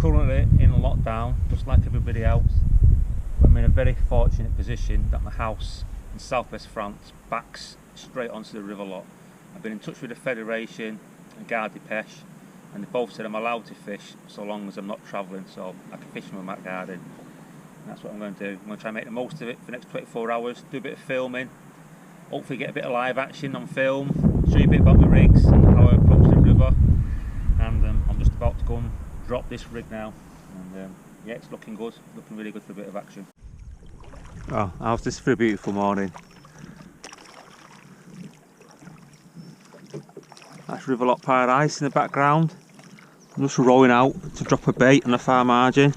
currently in lockdown, just like everybody else. I'm in a very fortunate position that my house in southwest France backs straight onto the river Lot. I've been in touch with the Federation and Garde Pêche, and they both said I'm allowed to fish so long as I'm not travelling, so I can fish from my back garden. And that's what I'm going to do. I'm going to try and make the most of it for the next 24 hours, do a bit of filming, hopefully get a bit of live action on film, show you a bit about the rigs and how I approach the river. And I'm just about to go and drop this rig now, and yeah, it's looking good, looking really good for a bit of action. Oh, how's this for a beautiful morning? That's River Lot Paradise in the background. I'm just rowing out to drop a bait on the far margin.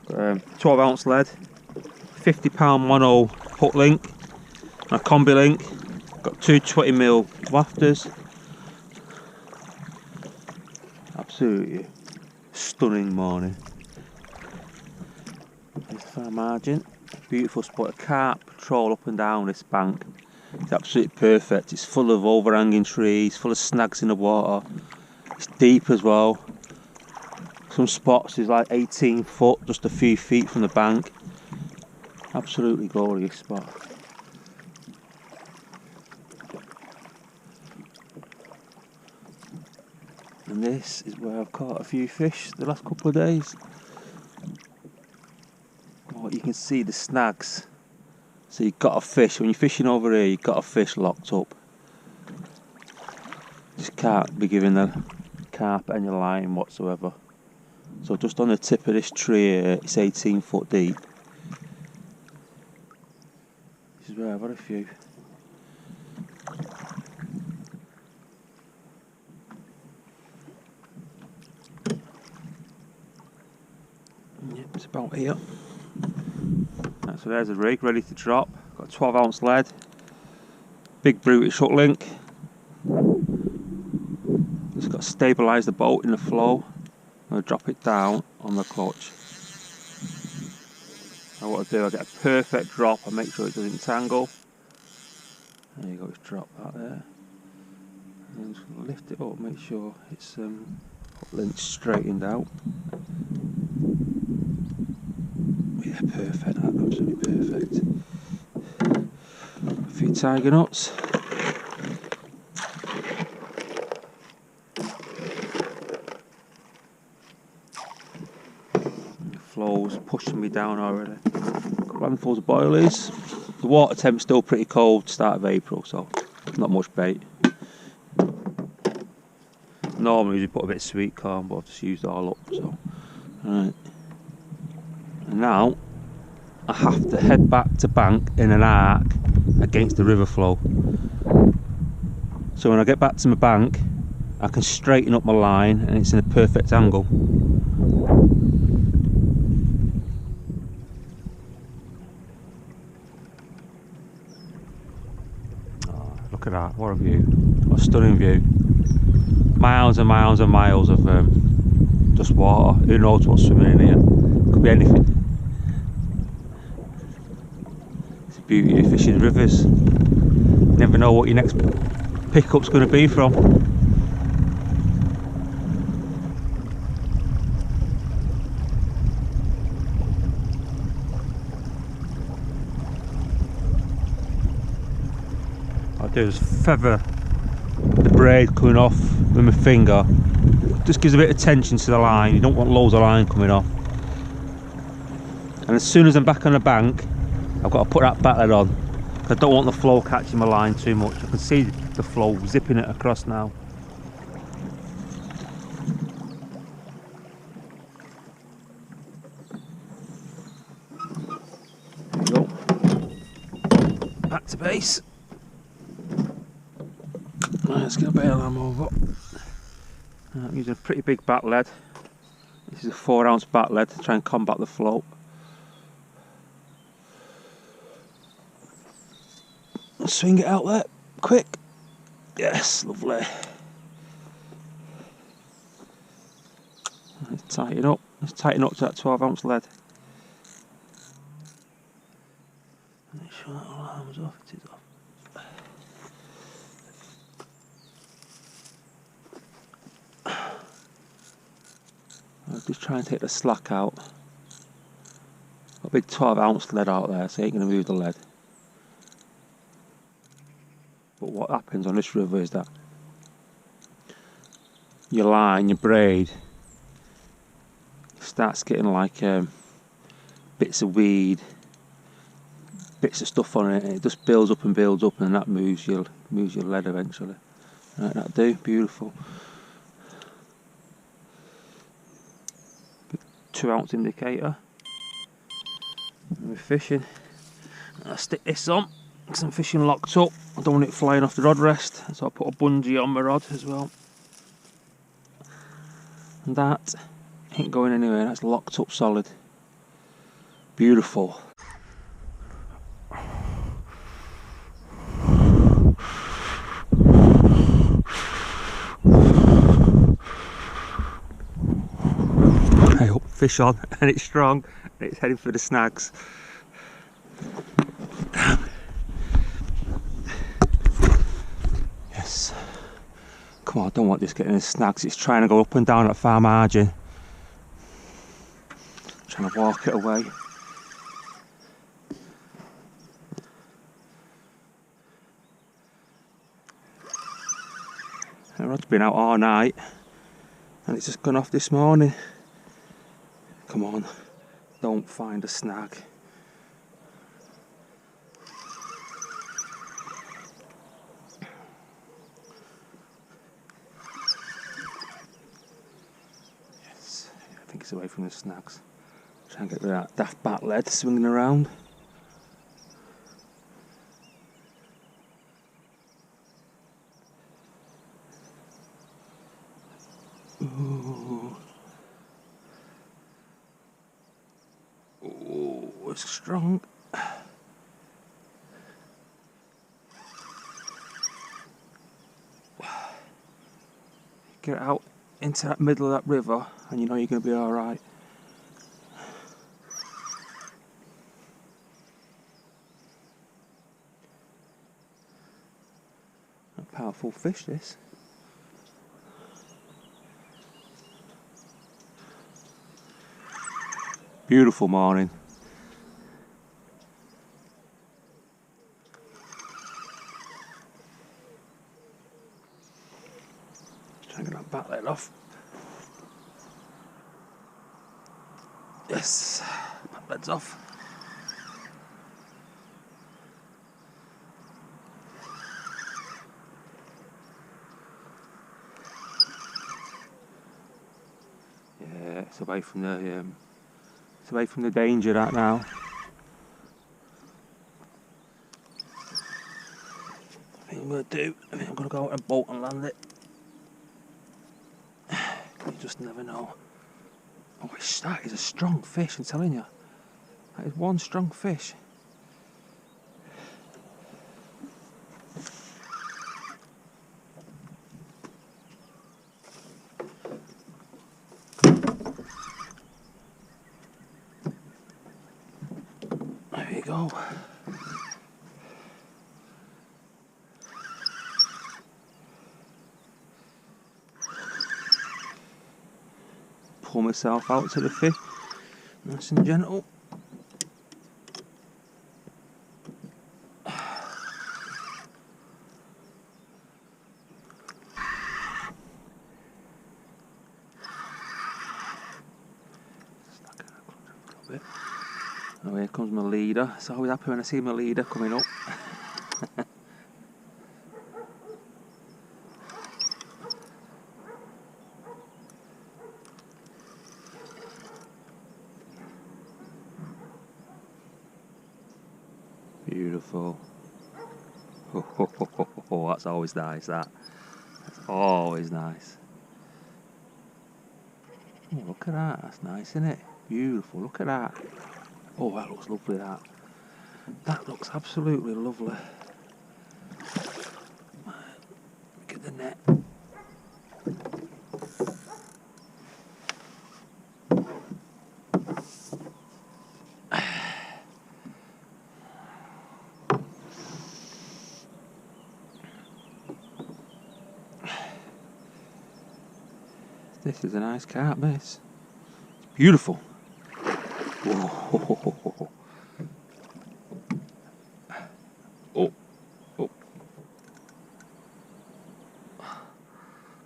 12 ounce lead, 50 pound mono hook link, and a combi link. Got two 20mm wafters. Absolutely stunning morning. There's the far margin. Beautiful spot of carp patrol up and down this bank. It's absolutely perfect. It's full of overhanging trees, full of snags in the water. It's deep as well. Some spots is like 18 foot, just a few feet from the bank. Absolutely glorious spot. And this is where I've caught a few fish the last couple of days. Oh, you can see the snags. So you've got a fish, when you're fishing over here, you've got a fish locked up. Just can't be giving the carp any line whatsoever. So just on the tip of this tree here, it's 18 foot deep. This is where I've had a few. Yep, it's about here. Right, so there's a rig ready to drop. Got a 12 ounce lead, big brutish hook link. Just got to stabilise the boat in the flow. I'm going to drop it down on the clutch. Now what I do, I get a perfect drop and make sure it doesn't tangle. There you go, just drop that there. And just going to lift it up, make sure it's hook link straightened out. Yeah, perfect, that, absolutely perfect. A few tiger knots. The flow's pushing me down already. A couple handfuls of boilies. The water temp's still pretty cold, start of April, so not much bait. Normally we put a bit of sweet corn, but I've just used it all up, so. Right. And now I have to head back to bank in an arc against the river flow. So when I get back to my bank, I can straighten up my line and it's in a perfect angle. Oh, look at that, what a view. What a stunning view. Miles and miles and miles of just water. Who knows what's swimming in here? Could be anything. It's the beauty of fishing rivers. You never know what your next pickup's going to be from. What I do is feather the braid coming off with my finger. Just gives a bit of tension to the line. You don't want loads of line coming off. And as soon as I'm back on the bank, I've got to put that back lead on. I don't want the flow catching my line too much. I can see the flow zipping it across now. There you go. Back to base. Right, let's get a bail arm over. I'm using a pretty big bat lead. This is a 4 ounce bat lead to try and combat the float. Swing it out there, quick. Yes, lovely. Let's tighten up. Let's tighten up to that 12 ounce lead. Make sure that alarm's off. It is off. just try and take the slack out. Got a big 12-ounce lead out there, so I ain't going to move the lead. But what happens on this river is that your line, your braid, starts getting like bits of weed, bits of stuff on it, and it just builds up, and that moves your lead eventually. Right, that do, beautiful. Big 2-ounce indicator. And we're fishing. I'll stick this on because I'm fishing locked up. I don't want it flying off the rod rest, so I put a bungee on my rod as well. And that ain't going anywhere, that's locked up solid. Beautiful. Hey up, fish on, and it's strong, and it's heading for the snags. Yes. Come on, I don't want this getting the snags. It's trying to go up and down at far margin. Trying to walk it away. The rod's been out all night, and it's just gone off this morning. Come on, don't find a snag. Yes, I think it's away from the snags. Try and get rid of that daft bat lead swinging around. Ooh. Ooh, it's strong. Get it out into that middle of that river and you know you're going to be alright. A powerful fish, this. Beautiful morning. Try and get that back leg off. Yes, back leg's off. Yeah, it's away from the danger that now. I think I'm going to go out and bolt and land it. You just never know. Oh, that is a strong fish, I'm telling you. That is one strong fish. There you go. Pull myself out to the fish, nice and gentle. Oh, here comes my leader. It's always happy when I see my leader coming up. Beautiful. Oh, that's always nice, that. That's always nice. Oh, look at that, that's nice, isn't it? Beautiful, look at that. Oh, that looks lovely, that. That looks absolutely lovely. Look at the net. This is a nice carp, this. Beautiful. Whoa. Oh, oh.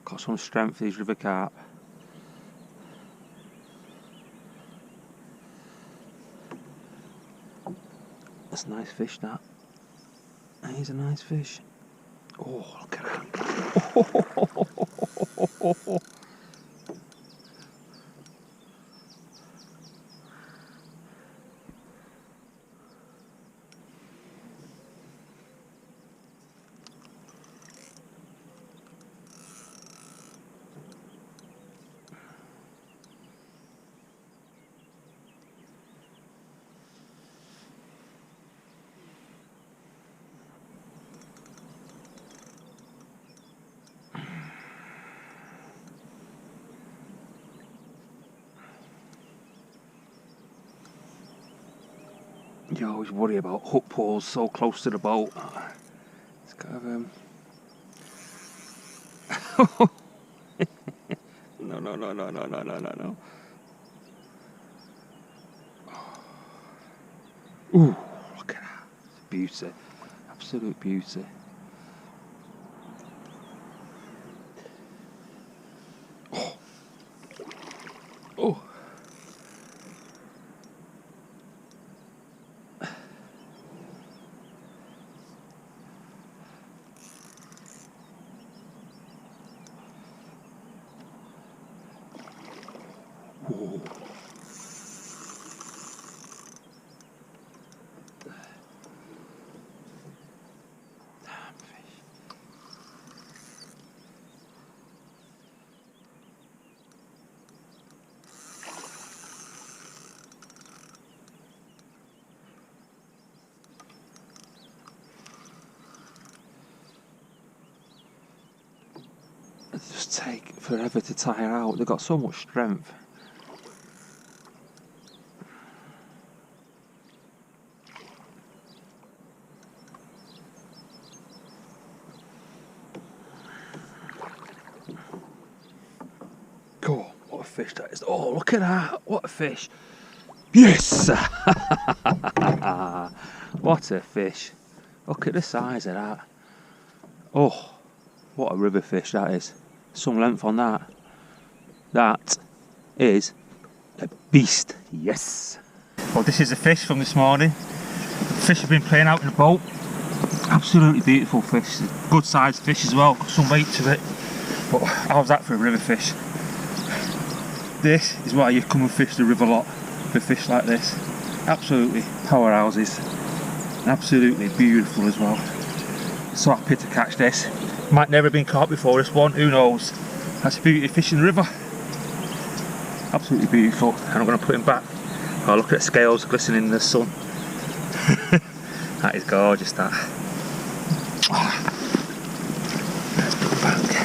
Got some strength, these river carp. That's a nice fish, that. He's a nice fish. Oh, look at that. You always worry about hook poles so close to the boat. It's kind of no. Ooh, look at that. It's a beauty. Absolute beauty. Oh. Oh. Whoa. Damn fish. They just take forever to tire out. They've got so much strength. Cool. What a fish that is. Oh, look at that. What a fish. Yes! What a fish. Look at the size of that. Oh, what a river fish that is. Some length on that. That is a beast. Yes. Well, this is a fish from this morning. The fish have been playing out in the boat. Absolutely beautiful fish. Good sized fish as well. Got some weight to it. But how's that for a river fish? This is why you come and fish the river lot for fish like this. Absolutely powerhouses. Absolutely beautiful as well. So happy to catch this. Might never have been caught before this one, who knows. That's a beauty fish in the river. Absolutely beautiful. And I'm going to put him back. Oh, look at the scales glistening in the sun. That is gorgeous, that. Let's put him back.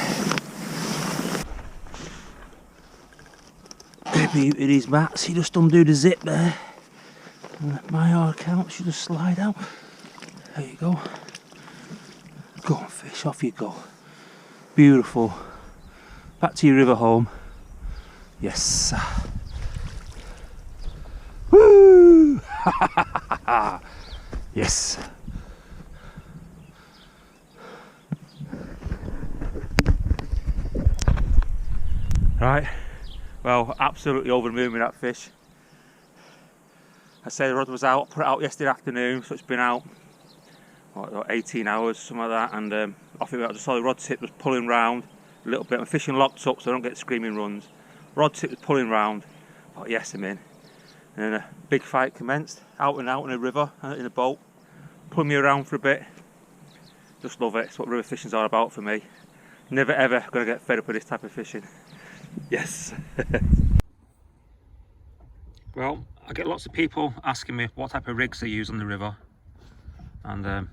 Beauty these mats, you just undo the zip there. And my hard count should just slide out. There you go. Go on fish, off you go. Beautiful. Back to your river home. Yes. Woo! Yes. Right. Well, absolutely over the moon with that fish. I say the rod was out, put it out yesterday afternoon, so it's been out what, 18 hours, something like that, and off it went. I just saw the rod tip was pulling round a little bit. My fishing locked up so I don't get screaming runs. Rod tip was pulling round. Oh yes, I'm in. And then a big fight commenced, out and out in a river, in a boat, pulling me around for a bit. Just love it. It's what river fishing's all about for me. Never ever gonna get fed up with this type of fishing. Yes. Well, I get lots of people asking me what type of rigs I use on the river, and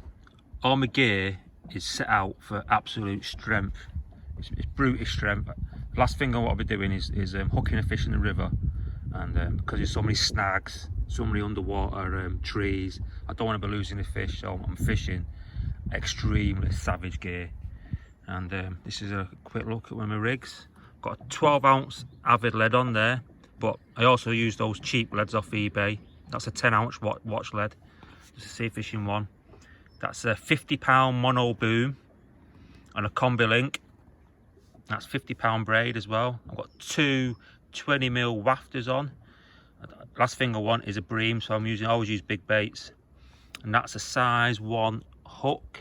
all my gear is set out for absolute strength. It's brutish strength. The last thing I want to be doing is hooking a fish in the river, and because there's so many snags, so many underwater trees, I don't want to be losing a fish, so I'm fishing extremely savage gear. And this is a quick look at one of my rigs. Got a 12 ounce Avid lead on there, but I also use those cheap leads off eBay. That's a 10-ounce watch lead, just a sea fishing one. That's a £50 mono boom and a combi link. That's £50 braid as well. I've got two 20mm wafters on. Last thing I want is a bream, so I always use big baits. And that's a size 1 hook.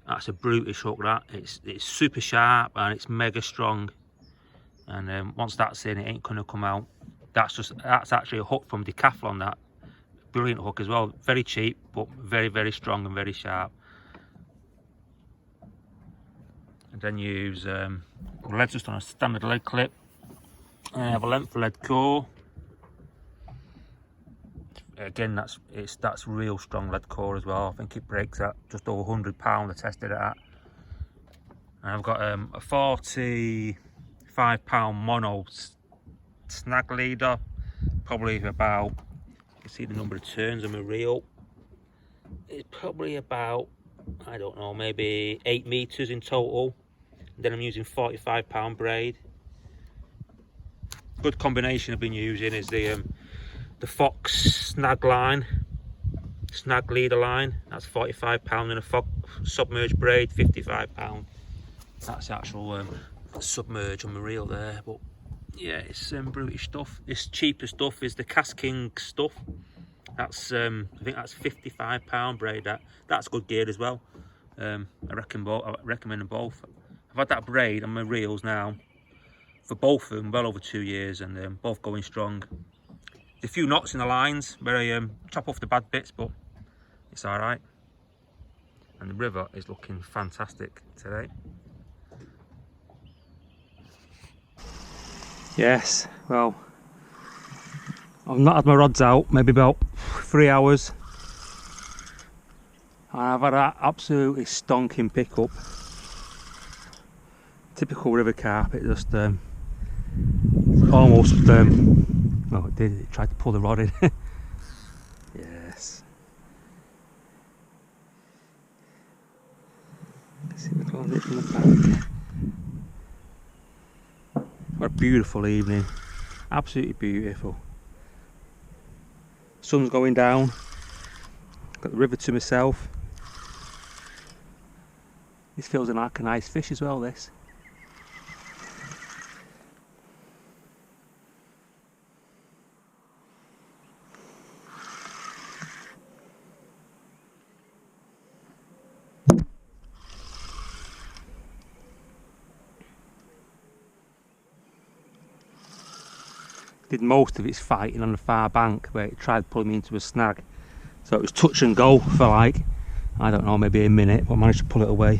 That's a brutish hook. That it's super sharp and it's mega strong. And once that's in, it ain't gonna come out. That's actually a hook from Decathlon. That brilliant hook as well. Very cheap, but very, very strong and very sharp. And then use lead just on a standard lead clip. And I have a length lead core. Again, that's real strong lead core as well. I think it breaks at just over £100. I tested it at. And I've got a 45 £5 mono snag leader, probably about, you can see the number of turns on my reel, it's probably about, I don't know, maybe 8 meters in total. And then I'm using £45 braid. Good combination I've been using is the Fox snag line, snag leader line. That's £45, and a Fox submerged braid, £55. That's the actual submerge on my reel there. But yeah, it's brutish stuff. This cheaper stuff is the Cast King stuff. That's I think that's £55 braid. That's good gear as well. I recommend them both. I've had that braid on my reels now for both of them well over 2 years, and both going strong. There's a few knots in the lines where I chop off the bad bits, but it's all right. And the river is looking fantastic today. Yes, well, I've not had my rods out, maybe about 3 hours. And I've had an absolutely stonking pickup. Typical river carp, it just almost, well it did, it tried to pull the rod in. Yes. Let's see if we can hold it from the back. What a beautiful evening, absolutely beautiful. Sun's going down, got the river to myself. This feels like a nice fish as well, this. Did most of its fighting on the far bank where it tried pulling me into a snag, so it was touch and go for like, I don't know, maybe a minute, but I managed to pull it away.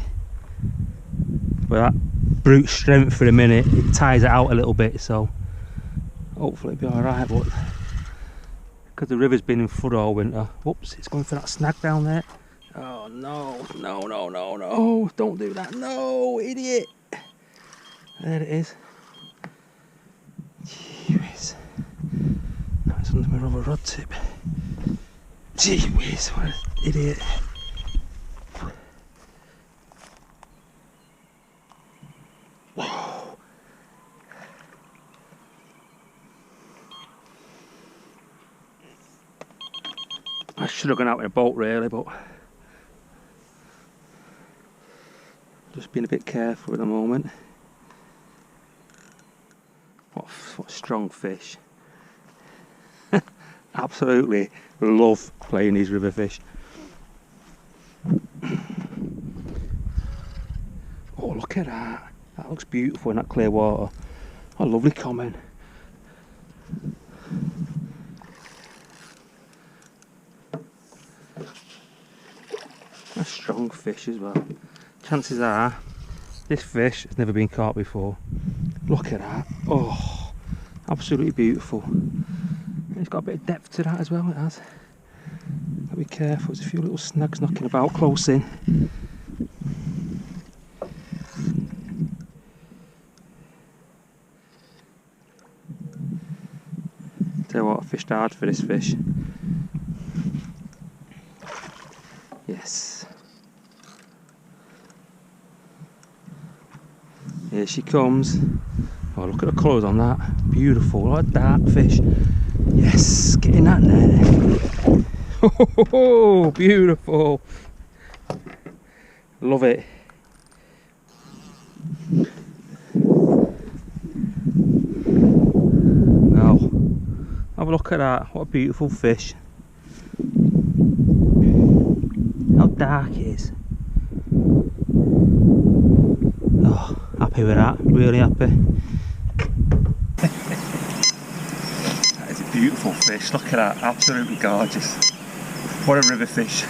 But that brute strength for a minute, it tires it out a little bit, so hopefully it'll be alright. But because the river's been in flood all winter, whoops, it's going for that snag down there. Oh no, no, no, no, no, don't do that, no, idiot. There it is. Jeez. Now it's under my rubber rod tip. Gee whiz, what an idiot. Whoa. I should have gone out in a boat really, but just being a bit careful at the moment. What strong fish. Absolutely love playing these river fish. Oh, look at that. That looks beautiful in that clear water. Oh, lovely comment. A strong fish as well. Chances are this fish has never been caught before. Look at that. Oh, absolutely beautiful. It's got a bit of depth to that as well, it has. Gotta be careful, there's a few little snags knocking about close in. Tell you what, I fished hard for this fish. Yes. Here she comes. Oh, look at the colours on that. Beautiful, like a dark fish. Yes, get in that net. Oh, beautiful. Love it. Now, have a look at that. What a beautiful fish. How dark it is. Oh, happy with that. Really happy. That is a beautiful fish. Look at that. Absolutely gorgeous. What a river fish.